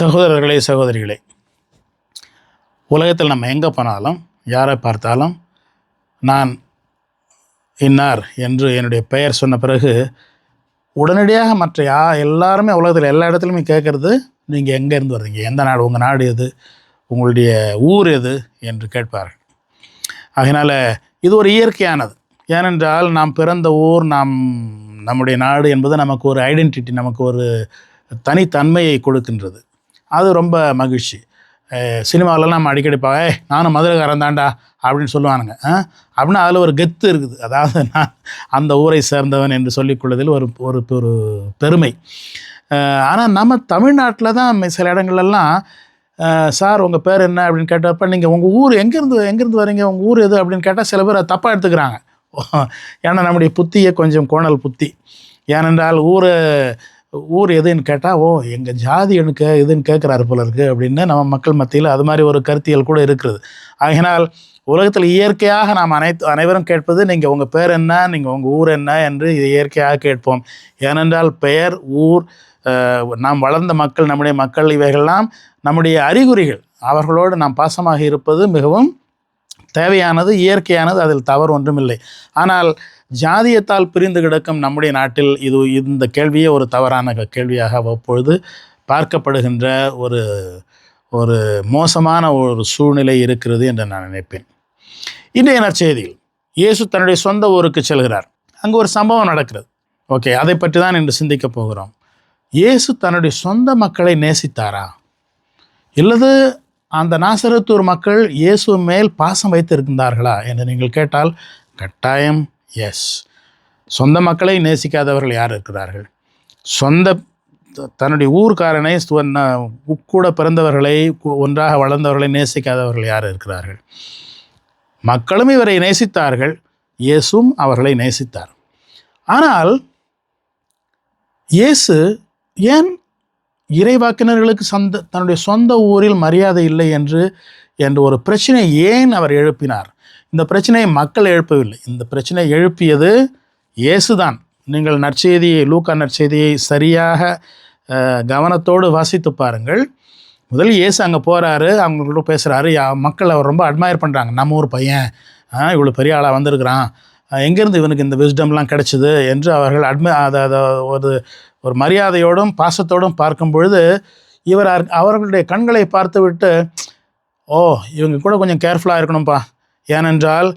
சகோதரர்களே, சகோதரிகளே, உலகத்தில் நம்ம எங்கே போனாலும் யாரை பார்த்தாலும் நான் இன்னார் என்று என்னுடைய பெயர் சொன்ன பிறகு உடனடியாக மற்ற எல்லாருமே உலகத்தில் எல்லா இடத்துலையுமே கேட்குறது, நீங்கள் எங்கேருந்து வர்றீங்க, எந்த நாடு, உங்கள் நாடு எது, உங்களுடைய ஊர் எது என்று கேட்பார்கள். அதனால் இது ஒரு இயற்கையானது. ஏனென்றால் நாம் பிறந்த ஊர், நம்முடைய நாடு என்பது நமக்கு ஒரு ஐடென்டிட்டி, நமக்கு ஒரு தனித்தன்மையை கொடுக்கின்றது. அது ரொம்ப மகிழ்ச்சி. சினிமாவிலலாம் நம்ம அடிக்கடி நானும் மதுரைக்காரன் தாண்டா அப்படின்னு சொல்லுவானுங்க. அப்படின்னா அதில் ஒரு கெத்து இருக்குது. அதாவது நான் அந்த ஊரை சேர்ந்தவன் என்று சொல்லிக்கொள்வதில் ஒரு ஒரு பெருமை. ஆனால் நம்ம தமிழ்நாட்டில் தான் சில இடங்கள்லாம் சார் உங்கள் பேர் என்ன அப்படின்னு கேட்டப்போ, நீங்கள் உங்கள் ஊர் எங்கேருந்து வரீங்க, உங்கள் ஊர் எது அப்படின்னு கேட்டால் சில பேர் அதை தப்பாக எடுத்துக்கிறாங்க. ஏன்னா நம்முடைய புத்தியை கொஞ்சம் கோணல் புத்தி. ஏனென்றால் ஊர் எதுன்னு கேட்டால், எங்கள் ஜாதி எனக்கு எதுன்னு கேட்குறாரு போல இருக்குது அப்படின்னு நம்ம மக்கள் மத்தியில் அது மாதிரி ஒரு கருத்தியல் கூட இருக்கிறது. ஆகினால் உலகத்தில் இயற்கையாக நாம் அனைவரும் கேட்பது, நீங்கள் உங்கள் பேர் என்ன, நீங்கள் உங்கள் ஊர் என்ன என்று இதை இயற்கையாக கேட்போம். ஏனென்றால் பெயர், ஊர், நாம் வளர்ந்த மக்கள், நம்முடைய மக்கள், இவைகள்லாம் நம்முடைய அறிகுறிகள். அவர்களோடு நாம் பாசமாக இருப்பது மிகவும் தேவையானது, இயற்கையானது, அதில் தவறு ஒன்றுமில்லை. ஆனால் ஜாதியத்தால் பிரிந்து கிடக்கும் நம்முடைய நாட்டில் இந்த கேள்வியே ஒரு தவறான கேள்வியாக அவ்வப்பொழுது பார்க்கப்படுகின்ற ஒரு மோசமான ஒரு சூழ்நிலை இருக்கிறது என்று நான் நினைப்பேன். இன்றைய நற்செய்தியில் இயேசு தன்னுடைய சொந்த ஊருக்கு செல்கிறார். அங்கு ஒரு சம்பவம் நடக்கிறது. அதை பற்றி தான் இன்று சிந்திக்க போகிறோம். இயேசு தன்னுடைய சொந்த மக்களை நேசித்தாரா, இல்லது அந்த நாசரேத்தூர் மக்கள் இயேசு மேல் பாசம் வைத்திருக்கின்றார்களா என்று நீங்கள் கேட்டால், கட்டாயம் எஸ். சொந்த மக்களை நேசிக்காதவர்கள் யார் இருக்கிறார்கள்? தன்னுடைய ஊர்க்காரனை, கூட பிறந்தவர்களை, ஒன்றாக வளர்ந்தவர்களை நேசிக்காதவர்கள் யார் இருக்கிறார்கள்? மக்களும் இவரை நேசித்தார்கள், இயேசுவும் அவர்களை நேசித்தார். ஆனால் இயேசு ஏன் இறைவாக்கினர்களுக்கு தன்னுடைய சொந்த ஊரில் மரியாதை இல்லை என்று ஒரு பிரச்சனை ஏன் அவர் எழுப்பினார்? இந்த பிரச்சனையை மக்கள் எழுப்பவில்லை. இந்த பிரச்சனை எழுப்பியது இயேசுதான். நீங்கள் லூக்கா நற்செய்தியை சரியாக கவனத்தோடு வாசித்து பாருங்கள். முதல் இயேசு அங்கே போகிறாரு, அவங்களோட பேசுகிறாரு. மக்கள் அவர் ரொம்ப அட்மையர் பண்ணுறாங்க. நம்ம ஊர் பையன் இவ்வளோ பெரிய ஆளாக வந்திருக்கிறான், எங்கேருந்து இவனுக்கு இந்த விஸ்டம்லாம் கிடச்சிது என்று அவர்கள் அதை ஒரு மரியாதையோடும் பாசத்தோடும் பார்க்கும் பொழுது, அவர்களுடைய கண்களை பார்த்து விட்டு, இவங்க கூட கொஞ்சம் கேர்ஃபுல்லாக இருக்கணும்ப்பா. ஏனென்றால்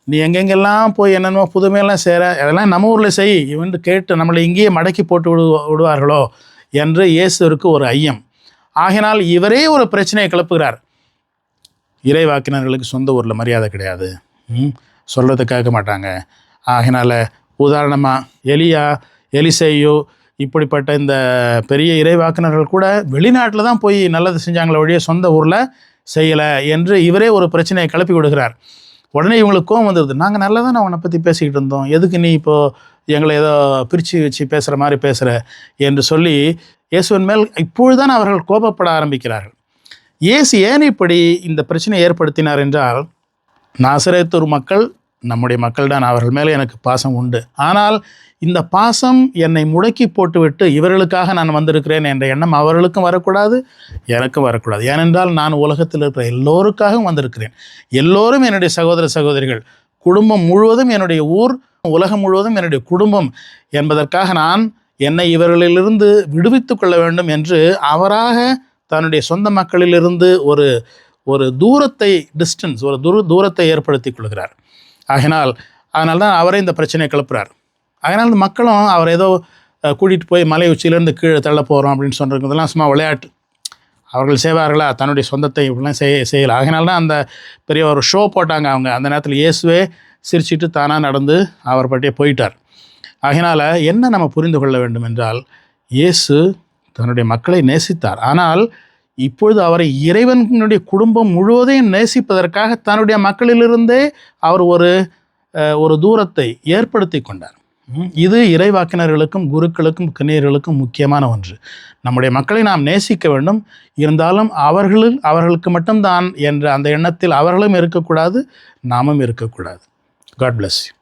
நீ எங்கெங்கெல்லாம் போய் என்னென்னமோ புதுமையெல்லாம் அதெல்லாம் நம்ம ஊரில் செய் இவன் கேட்டு நம்மளை இங்கேயே மடக்கி போட்டு விடுவார்களோ என்று இயேசுவிற்கு ஒரு ஐயம். ஆகினால் இவரே ஒரு பிரச்சனையை கிளப்புகிறார். இறைவாக்கினர்களுக்கு சொந்த ஊரில் மரியாதை கிடையாது, சொல்கிறத கேட்க மாட்டாங்க. ஆகினால் உதாரணமாக எலிசேயோ இப்படிப்பட்ட இந்த பெரிய இறைவாக்கினர்கள் கூட வெளிநாட்டில் தான் போய் நல்லது செஞ்சாங்களே ஒழிய சொந்த ஊரில் செய்யலை என்று இவரே ஒரு பிரச்சனையை கிளப்பி விடுகிறார். உடனே இவங்களுக்கு கோவம் வந்துடுது. நாங்கள் நல்லா தான் அவனை பற்றி பேசிக்கிட்டு இருந்தோம், எதுக்கு நீ இப்போது எங்களை ஏதோ பிரித்து வச்சு பேசுகிற மாதிரி பேசுகிற என்று சொல்லி இயேசுவின் மேல் இப்பொழுதுதான் அவர்கள் கோபப்பட ஆரம்பிக்கிறார்கள். இயேசு ஏன் இப்படி இந்த பிரச்சனையை ஏற்படுத்தினார் என்றால், நாசரேத்தூர் மக்கள் நம்முடைய மக்கள் தான், அவர்கள் மேலே எனக்கு பாசம் உண்டு. ஆனால் இந்த பாசம் என்னை முடக்கி போட்டுவிட்டு இவர்களுக்காக நான் வந்திருக்கிறேன் என்ற எண்ணம் அவர்களுக்கும் வரக்கூடாது, எனக்கும் வரக்கூடாது. ஏனென்றால் நான் உலகத்தில் இருக்கிற எல்லோருக்காகவும் வந்திருக்கிறேன். எல்லோரும் என்னுடைய சகோதர சகோதரிகள், குடும்பம் முழுவதும் என்னுடைய ஊர், உலகம் முழுவதும் என்னுடைய குடும்பம் என்பதற்காக நான் என்னை இவர்களிலிருந்து விடுவித்து கொள்ள வேண்டும் என்று அவராக தன்னுடைய சொந்த மக்களிலிருந்து ஒரு தூரத்தை, டிஸ்டன்ஸ், ஒரு தூரத்தை ஏற்படுத்தி கொள்கிறார். அதனால் தான் அவரே இந்த பிரச்சனையை கிளப்புறார். அதனால் இந்த மக்களும் அவர் ஏதோ கூட்டிகிட்டு போய் மலை உச்சியிலேருந்து கீழே தள்ள போகிறோம் அப்படின்னு சொல்கிறதெல்லாம் சும்மா விளையாட்டு. அவர்கள் செய்வார்களா? தன்னுடைய சொந்தத்தை இப்படிலாம் செய்யலை. அதனால்தான் அந்த பெரிய ஒரு ஷோ போட்டாங்க அவங்க. அந்த நேரத்தில் இயேசுவே சிரிச்சிட்டு தானாக நடந்து அவர் பற்றியே போயிட்டார். அதனால் என்ன நம்ம புரிந்து கொள்ள வேண்டும் என்றால், இயேசு தன்னுடைய மக்களை நேசித்தார். ஆனால் இப்பொழுது அவரை இறைவனுடைய குடும்பம் முழுவதையும் நேசிப்பதற்காக தன்னுடைய மக்களிலிருந்தே அவர் ஒரு தூரத்தை ஏற்படுத்தி கொண்டார். இது இறைவாக்கினர்களுக்கும் குருக்களுக்கும் கன்னியர்களுக்கும் முக்கியமான ஒன்று. நம்முடைய மக்களை நாம் நேசிக்க வேண்டும், இருந்தாலும் அவர்களுக்கு மட்டும்தான் என்ற அந்த எண்ணத்தில் அவர்களும் இருக்கக்கூடாது, நாமும் இருக்கக்கூடாது. God bless you.